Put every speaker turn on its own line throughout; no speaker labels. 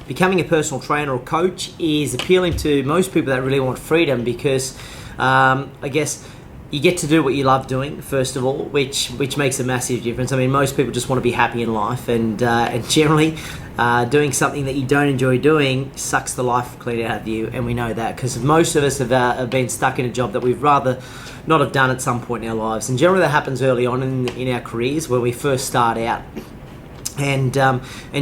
becoming a personal trainer or coach is appealing to most people that really want freedom because I guess you get to do what you love doing, first of all, which makes a massive difference. I mean, most people just want to be happy in life, and generally doing something that you don't enjoy doing sucks the life clean out of you, and we know that because most of us have been stuck in a job that we'd rather not have done at some point in our lives. And generally that happens early on in our careers when we first start out. And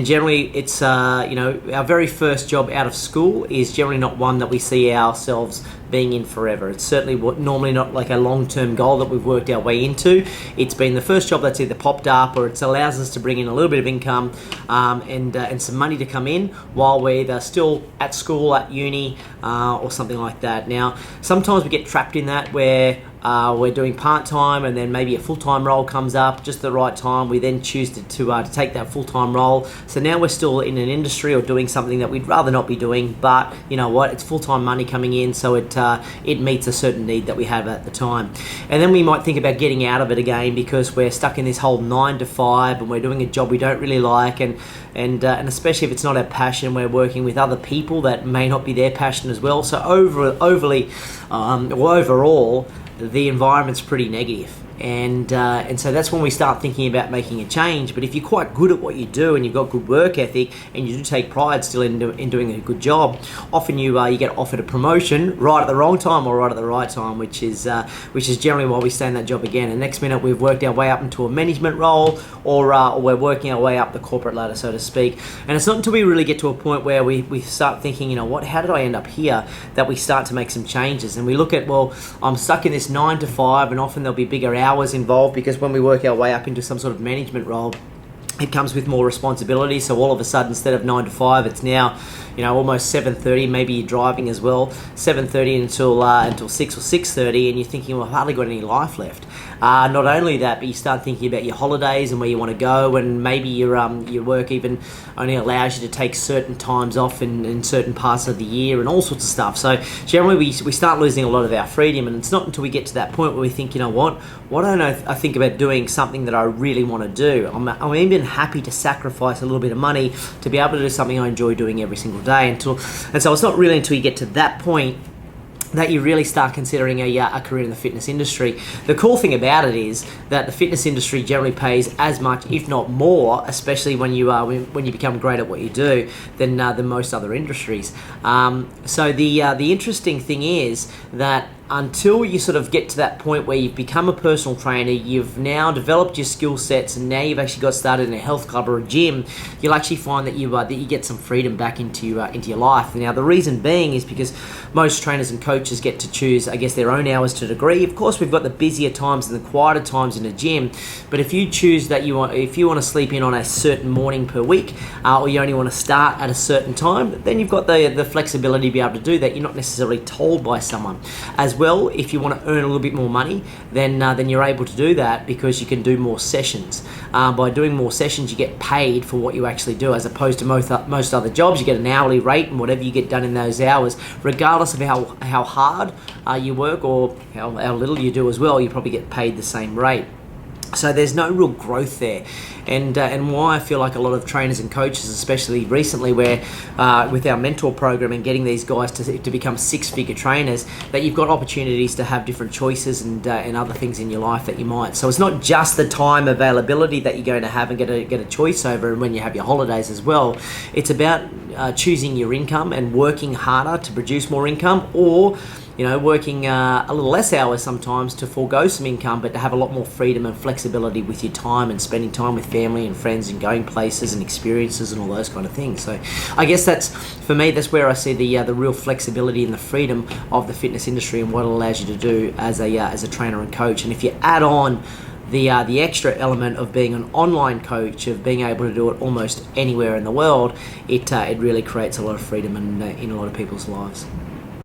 generally it's our very first job out of school is generally not one that we see ourselves being in forever. It's certainly normally not like a long-term goal that we've worked our way into. It's been the first job that's either popped up or it allows us to bring in a little bit of income and some money to come in while we're either still at school, at uni, or something like that. Now, sometimes we get trapped in that where we're doing part-time and then maybe a full-time role comes up just at the right time. We then choose to take that full-time role. So now we're still in an industry or doing something that we'd rather not be doing, but you know what? It's full-time money coming in, so it meets a certain need that we have at the time. And then we might think about getting out of it again because we're stuck in this whole 9 to 5 and we're doing a job we don't really like, and especially if it's not our passion, we're working with other people that may not be their passion as well. So overall, the environment's pretty negative. And so that's when we start thinking about making a change. But if you're quite good at what you do and you've got good work ethic and you do take pride still in doing a good job, often you get offered a promotion right at the wrong time or right at the right time, which is generally why we stay in that job again. And next minute we've worked our way up into a management role or we're working our way up the corporate ladder, so to speak. And it's not until we really get to a point where we start thinking, you know what, how did I end up here, that we start to make some changes. And we look at, well, I'm stuck in this 9 to 5 and often there'll be bigger hours involved because when we work our way up into some sort of management role, it comes with more responsibility. So all of a sudden, instead of 9 to 5, it's now, almost 7:30. Maybe you're driving as well, 7:30 until 6 or 6:30, and you're thinking, well, I've hardly got any life left. Not only that, but you start thinking about your holidays and where you want to go, and maybe your work even only allows you to take certain times off in certain parts of the year and all sorts of stuff. So generally, we start losing a lot of our freedom, and it's not until we get to that point where we think, you know what, why don't I think about doing something that I really want to do? I'm even happy to sacrifice a little bit of money to be able to do something I enjoy doing every single day. And so it's not really until you get to that point that you really start considering a career in the fitness industry. The cool thing about it is that the fitness industry generally pays as much, if not more, especially when you become great at what you do, than most other industries. So the interesting thing is that until you sort of get to that point where you've become a personal trainer, you've now developed your skill sets, and now you've actually got started in a health club or a gym, you'll actually find that you get some freedom back into your life. Now, the reason being is because most trainers and coaches get to choose, I guess, their own hours to a degree. Of course, we've got the busier times and the quieter times in a gym, but if you choose that if you want to sleep in on a certain morning per week, or you only want to start at a certain time, then you've got the flexibility to be able to do that. You're not necessarily told by someone. As well, if you want to earn a little bit more money, then you're able to do that because you can do more sessions. By doing more sessions, you get paid for what you actually do, as opposed to most other jobs. You get an hourly rate, and whatever you get done in those hours, regardless of how hard you work or how little you do as well, you probably get paid the same rate. So there's no real growth there, and why I feel like a lot of trainers and coaches, especially recently, where with our mentor program and getting these guys to become 6-figure trainers, that you've got opportunities to have different choices and other things in your life that you might. So it's not just the time availability that you're going to have and get a choice over, and when you have your holidays as well. It's about choosing your income and working harder to produce more income, or working a little less hours sometimes to forego some income, but to have a lot more freedom and flexibility with your time and spending time with family and friends and going places and experiences and all those kind of things. So I guess that's where I see the real flexibility and the freedom of the fitness industry and what it allows you to do as a trainer and coach. And if you add on the extra element of being an online coach, of being able to do it almost anywhere in the world, it really creates a lot of freedom in a lot of people's lives.